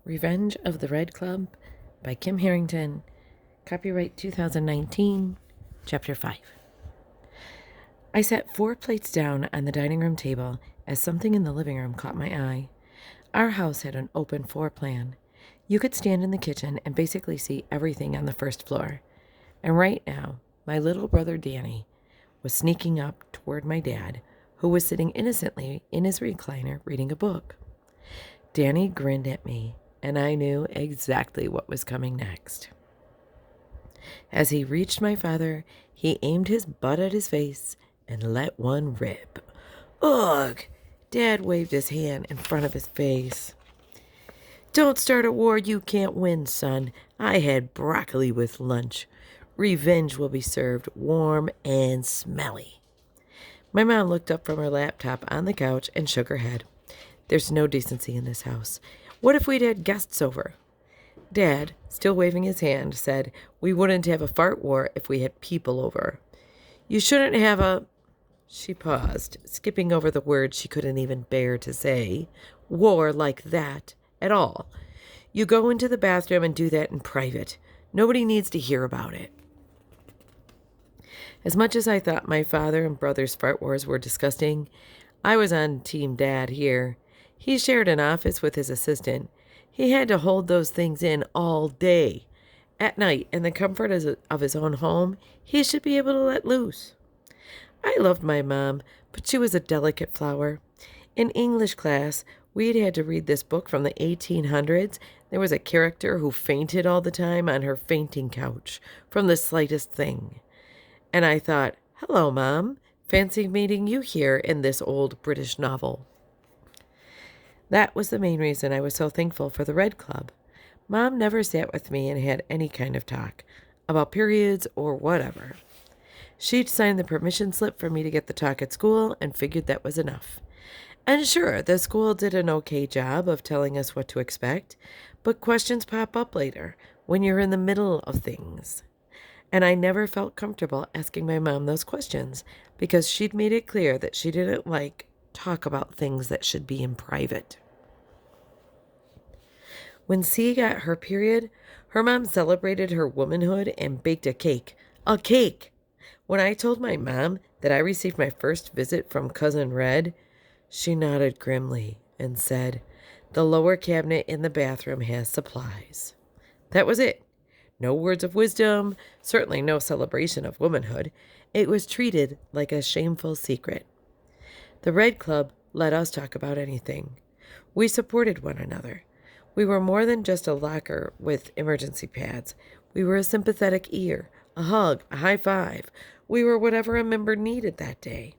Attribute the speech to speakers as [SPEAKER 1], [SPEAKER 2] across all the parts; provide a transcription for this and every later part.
[SPEAKER 1] Revenge of the Red Club by Kim Harrington. Copyright 2019, Chapter 5. I set 4 plates down on the dining room table as something in the living room caught my eye. Our house had an open floor plan. You could stand in the kitchen and basically see everything on the first floor. And right now, my little brother Danny was sneaking up toward my dad, who was sitting innocently in his recliner reading a book. Danny grinned at me, and I knew exactly what was coming next. As he reached my father, he aimed his butt at his face and let one rip. Ugh! Dad waved his hand in front of his face. Don't start a war you can't win, son. I had broccoli with lunch. Revenge will be served warm and smelly. My mom looked up from her laptop on the couch and shook her head. There's no decency in this house. What if we'd had guests over? Dad, still waving his hand, said we wouldn't have a fart war if we had people over. You shouldn't have a... She paused, skipping over the words she couldn't even bear to say. War like that, at all. You go into the bathroom and do that in private. Nobody needs to hear about it. As much as I thought my father and brother's fart wars were disgusting, I was on Team Dad here. He shared an office with his assistant. He had to hold those things in all day. At night, in the comfort of his own home, he should be able to let loose. I loved my mom, but she was a delicate flower. In English class, we'd had to read this book from the 1800s. There was a character who fainted all the time on her fainting couch from the slightest thing. And I thought, hello, Mom. Fancy meeting you here in this old British novel. That was the main reason I was so thankful for the Red Club. Mom never sat with me and had any kind of talk about periods or whatever. She'd signed the permission slip for me to get the talk at school and figured that was enough. And sure, the school did an okay job of telling us what to expect, but questions pop up later when you're in the middle of things. And I never felt comfortable asking my mom those questions because she'd made it clear that she didn't like talk about things that should be in private. When C got her period, her mom celebrated her womanhood and baked a cake. A cake! When I told my mom that I received my first visit from Cousin Red, she nodded grimly and said, the lower cabinet in the bathroom has supplies. That was it. No words of wisdom, certainly no celebration of womanhood. It was treated like a shameful secret. The Red Club let us talk about anything. We supported one another. We were more than just a locker with emergency pads. We were a sympathetic ear, a hug, a high five. We were whatever a member needed that day.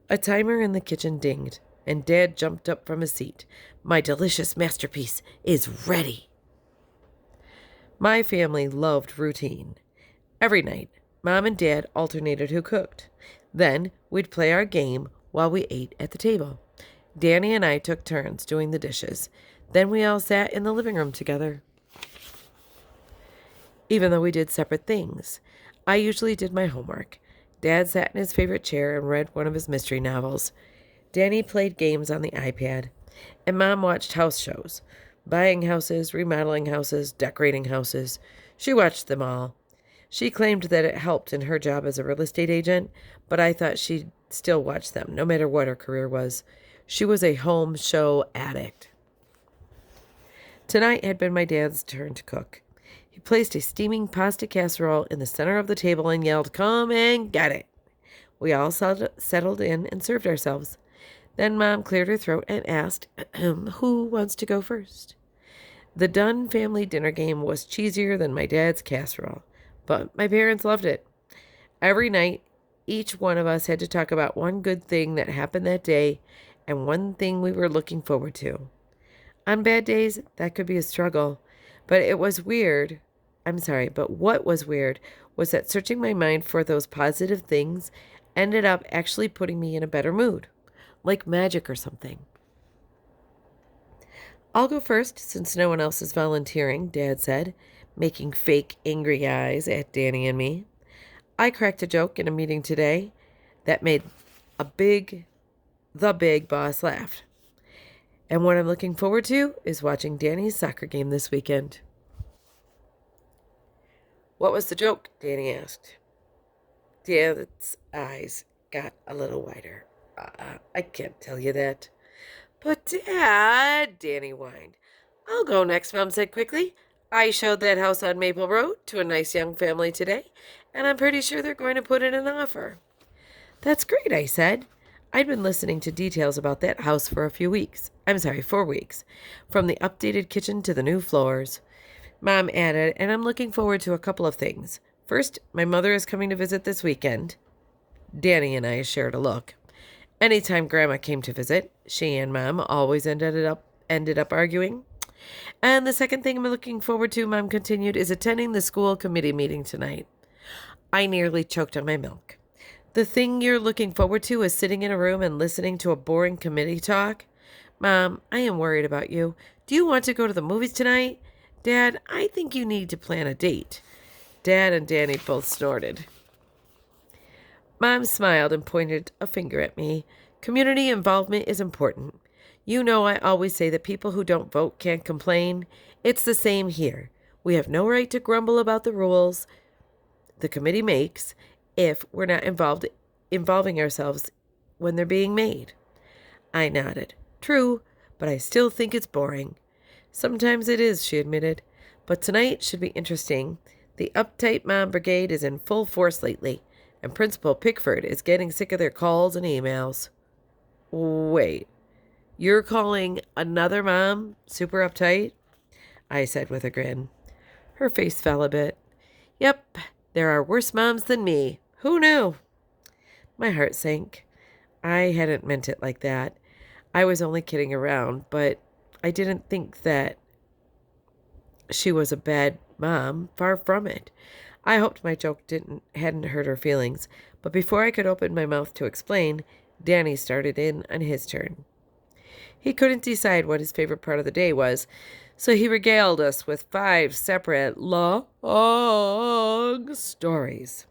[SPEAKER 1] A timer in the kitchen dinged, and Dad jumped up from his seat. My delicious masterpiece is ready. My family loved routine. Every night, Mom and Dad alternated who cooked. Then we'd play our game while we ate at the table. Danny and I took turns doing the dishes. Then we all sat in the living room together. Even though we did separate things, I usually did my homework. Dad sat in his favorite chair and read one of his mystery novels. Danny played games on the iPad, and Mom watched house shows. Buying houses, remodeling houses, decorating houses. She watched them all. She claimed that it helped in her job as a real estate agent, but I thought she'd still watch them, no matter what her career was. She was a home show addict. Tonight had been my dad's turn to cook. He placed a steaming pasta casserole in the center of the table and yelled, "Come and get it." We all settled in and served ourselves. Then Mom cleared her throat and asked, who wants to go first? The Dunn family dinner game was cheesier than my dad's casserole, but my parents loved it. Every night, each one of us had to talk about one good thing that happened that day and one thing we were looking forward to. On bad days, that could be a struggle, but what was weird was that searching my mind for those positive things ended up actually putting me in a better mood, like magic or something. I'll go first since no one else is volunteering, Dad said, making fake angry eyes at Danny and me. I cracked a joke in a meeting today that made the big boss laugh. And what I'm looking forward to is watching Danny's soccer game this weekend. What was the joke? Danny asked. Dad's eyes got a little wider. I can't tell you that. But Dad, Danny whined. I'll go next, Mom said quickly. I showed that house on Maple Road to a nice young family today, and I'm pretty sure they're going to put in an offer. That's great, I said. I'd been listening to details about that house for 4 weeks. From the updated kitchen to the new floors. Mom added, and I'm looking forward to a couple of things. First, my mother is coming to visit this weekend. Danny and I shared a look. Anytime Grandma came to visit, she and Mom always ended up arguing. And the second thing I'm looking forward to, Mom continued, is attending the school committee meeting tonight. I nearly choked on my milk. The thing you're looking forward to is sitting in a room and listening to a boring committee talk? Mom, I am worried about you. Do you want to go to the movies tonight? Dad, I think you need to plan a date. Dad and Danny both snorted. Mom smiled and pointed a finger at me. Community involvement is important. You know I always say that people who don't vote can't complain. It's the same here. We have no right to grumble about the rules the committee makes if we're not involving ourselves when they're being made. I nodded. True, but I still think it's boring. Sometimes it is, she admitted. But tonight should be interesting. The uptight mom brigade is in full force lately, and Principal Pickford is getting sick of their calls and emails. Wait, you're calling another mom super uptight? I said with a grin. Her face fell a bit. Yep, there are worse moms than me. Who knew? My heart sank. I hadn't meant it like that. I was only kidding around, but I didn't think that she was a bad mom. Far from it. I hoped my joke hadn't hurt her feelings, but before I could open my mouth to explain, Danny started in on his turn. He couldn't decide what his favorite part of the day was, so he regaled us with 5 separate long stories.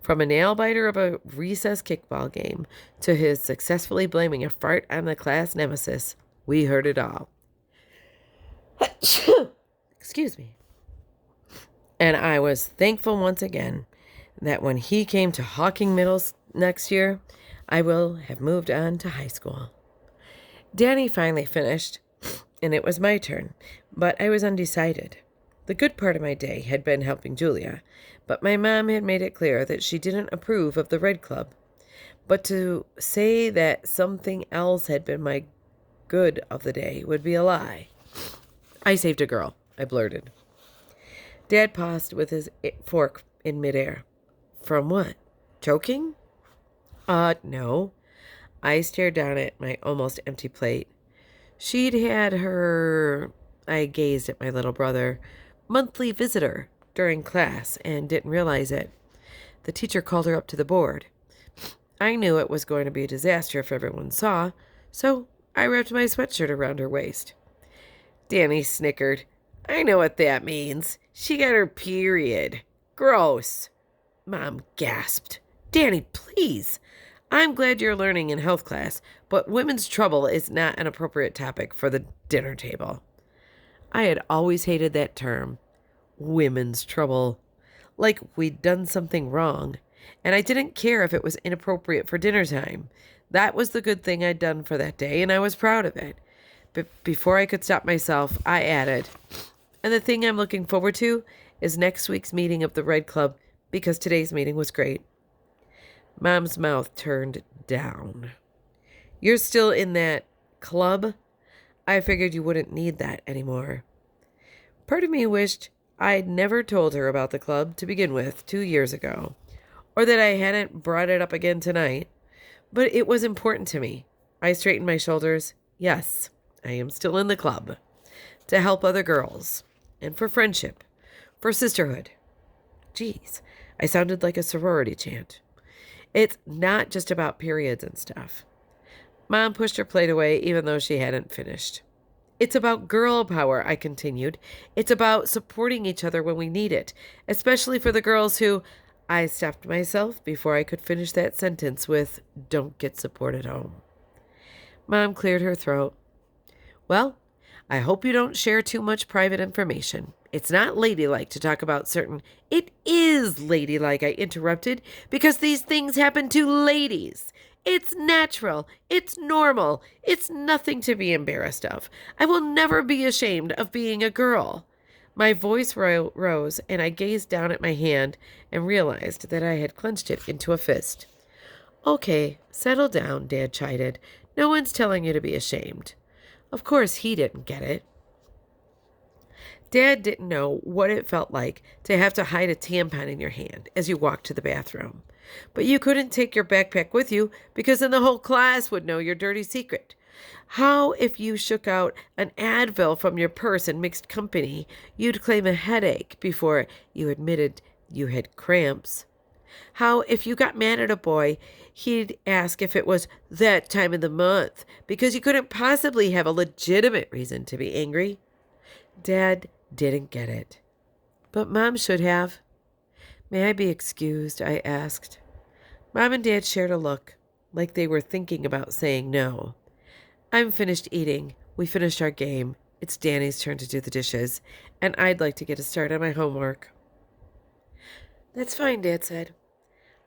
[SPEAKER 1] From a nail-biter of a recess kickball game to his successfully blaming a fart on the class nemesis, we heard it all. Excuse me. And I was thankful once again that when he came to Hawking Middles next year, I will have moved on to high school. Danny finally finished, and it was my turn, but I was undecided. The good part of my day had been helping Julia, but my mom had made it clear that she didn't approve of the Red Club. But to say that something else had been my good of the day would be a lie. I saved a girl, I blurted. Dad paused with his fork in midair. From what? Choking? No. I stared down at my almost empty plate. She'd had her, I gazed at my little brother, monthly visitor during class and didn't realize it. The teacher called her up to the board. I knew it was going to be a disaster if everyone saw, so I wrapped my sweatshirt around her waist. Danny snickered. I know what that means. She got her period. Gross. Mom gasped. Danny, please. I'm glad you're learning in health class, but women's trouble is not an appropriate topic for the dinner table. I had always hated that term. Women's trouble. Like we'd done something wrong. And I didn't care if it was inappropriate for dinner time. That was the good thing I'd done for that day, and I was proud of it. But before I could stop myself, I added, and the thing I'm looking forward to is next week's meeting of the Red Club, because today's meeting was great. Mom's mouth turned down. You're still in that club? I figured you wouldn't need that anymore. Part of me wished I'd never told her about the club to begin with 2 years ago, or that I hadn't brought it up again tonight, but it was important to me. I straightened my shoulders. Yes, I am still in the club, to help other girls, and for friendship, for sisterhood. Geez, I sounded like a sorority chant. It's not just about periods and stuff. Mom pushed her plate away even though she hadn't finished. It's about girl power, I continued. It's about supporting each other when we need it, especially for the girls who... I stopped myself before I could finish that sentence with, don't get support at home. Mom cleared her throat. Well, I hope you don't share too much private information. It's not ladylike to talk about certain. It is ladylike, I interrupted, because these things happen to ladies. It's natural. It's normal. It's nothing to be embarrassed of. I will never be ashamed of being a girl. My voice rose, and I gazed down at my hand and realized that I had clenched it into a fist. Okay, settle down, Dad chided. No one's telling you to be ashamed. Of course, he didn't get it. Dad didn't know what it felt like to have to hide a tampon in your hand as you walked to the bathroom. But you couldn't take your backpack with you because then the whole class would know your dirty secret. How if you shook out an Advil from your purse and mixed company, you'd claim a headache before you admitted you had cramps? How if you got mad at a boy, he'd ask if it was that time of the month because you couldn't possibly have a legitimate reason to be angry? Dad didn't get it. But Mom should have. May I be excused? I asked. Mom and Dad shared a look, like they were thinking about saying no. I'm finished eating. We finished our game. It's Danny's turn to do the dishes, and I'd like to get a start on my homework. That's fine, Dad said.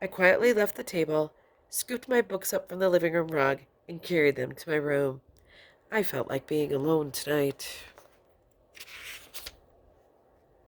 [SPEAKER 1] I quietly left the table, scooped my books up from the living room rug, and carried them to my room. I felt like being alone tonight.